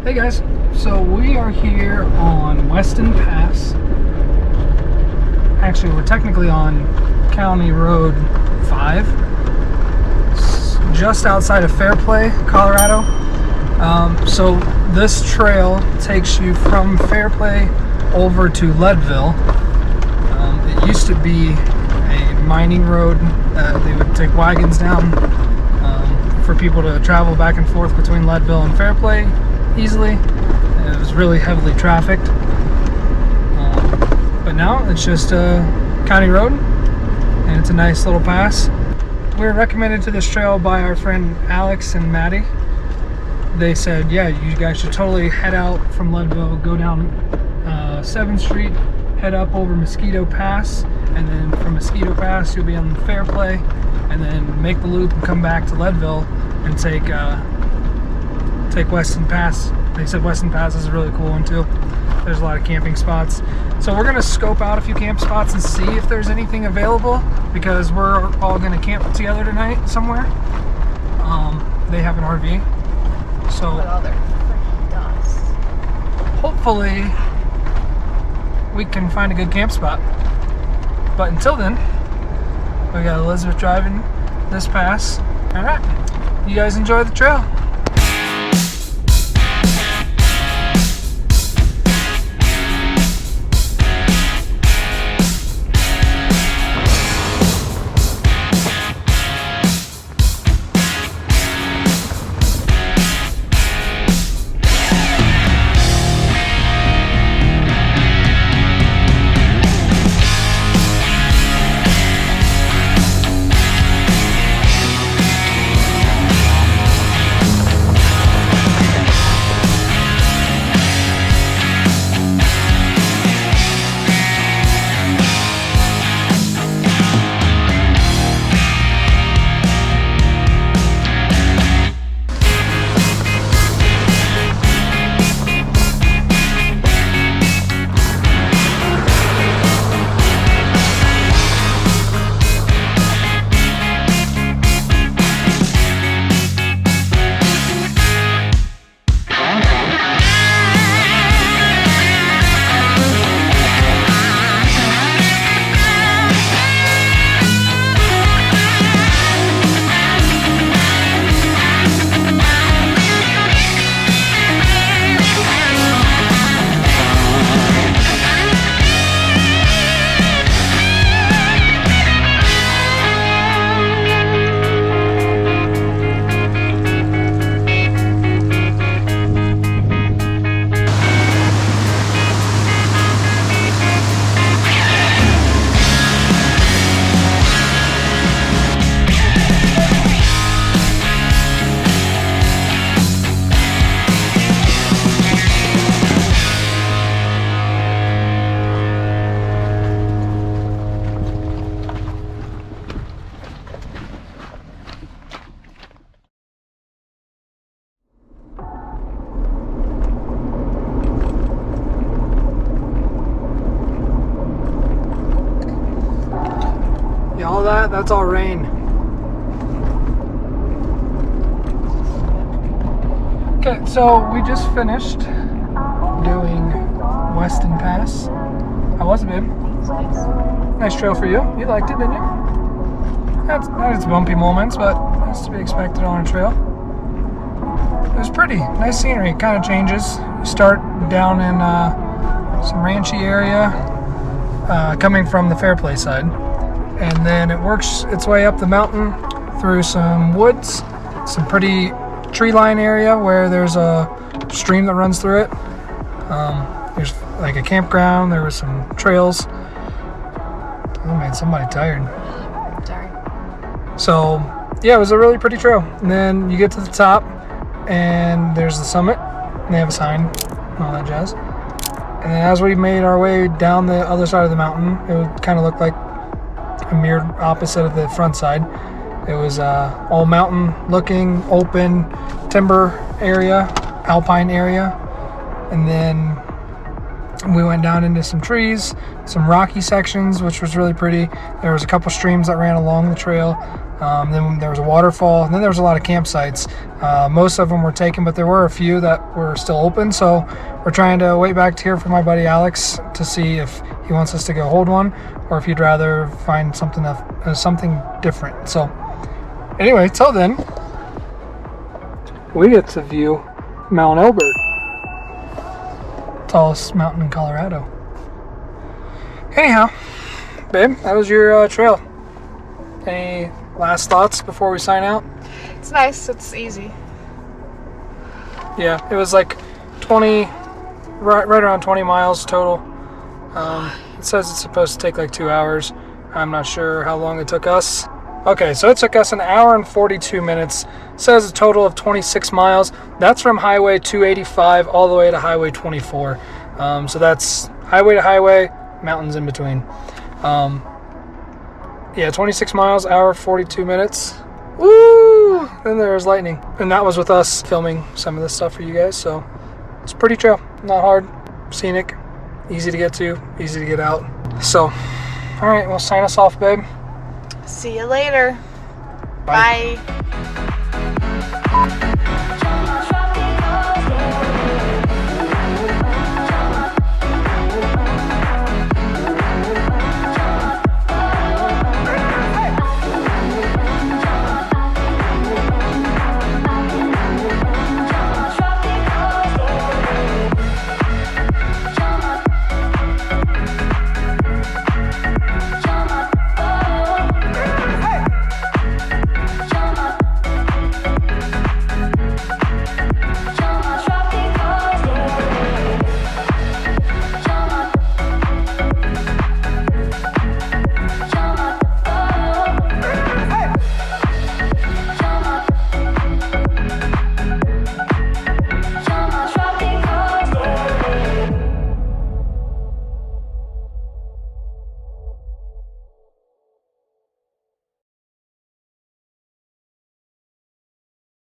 Hey guys, so we are here on Weston Pass. Actually, we're technically on County Road 5. It's just outside of Fairplay, Colorado. So this trail takes you from Fairplay over to Leadville. It used to be a mining road. They would take wagons down for people to travel back and forth between Leadville and Fairplay easily. It was really heavily trafficked, but now it's just a county road and it's a nice little pass. We were recommended to this trail by our friend Alex and Maddie. They said, yeah, you guys should totally head out from Leadville, go down 7th Street, head up over Mosquito Pass, and then from Mosquito Pass you'll be on Fairplay, and then make the loop and come back to Leadville and take Weston Pass. They said Weston Pass is a really cool one too. There's a lot of camping spots. So we're gonna scope out a few camp spots and see if there's anything available, because we're all gonna camp together tonight somewhere. They have an RV. So hopefully we can find a good camp spot. But until then, we got Elizabeth driving this pass. All right, you guys enjoy the trail. All that's all rain. Okay, so we just finished doing Weston Pass. How was it, babe? Nice trail for you. You liked it, didn't you? Had its bumpy moments, but that's to be expected on a trail. It was pretty. Nice scenery. It kind of changes. You start down in some ranchy area, coming from the Fairplay side. And then it works its way up the mountain through some woods, some pretty tree line area where there's a stream that runs through it. There's like a campground, there was some trails. Oh man, somebody tired. I'm tired. So yeah, it was a really pretty trail. And then you get to the top and there's the summit. And they have a sign and all that jazz. And then as we made our way down the other side of the mountain, it would kind of look like a mirrored opposite of the front side. It was all mountain looking, open timber area, alpine area, and then we went down into some trees, some rocky sections, which was really pretty. There was a couple streams that ran along the trail, Then there was a waterfall, and then there was a lot of campsites. Most of them were taken, but there were a few that were still open. So we're trying to wait back to hear from my buddy Alex to see if he wants us to go hold one, or if he'd rather find something different. So anyway, till then, we get to view Mount Elbert, tallest mountain in Colorado. Anyhow, babe, that was your trail. Any last thoughts before we sign out? It's nice. It's easy. Yeah, it was like 20, right around 20 miles total. It says it's supposed to take like 2 hours. I'm not sure how long it took us. Okay, so it took us 1 hour and 42 minutes. It says a total of 26 miles. That's from Highway 285 all the way to Highway 24. So that's highway to highway, mountains in between. Yeah, 26 miles, hour, 42 minutes. Woo! Then there was lightning. And that was with us filming some of this stuff for you guys. So it's a pretty trail. Not hard, scenic, easy to get to, easy to get out. So, all right, well, sign us off, babe. See you later. Bye. Bye.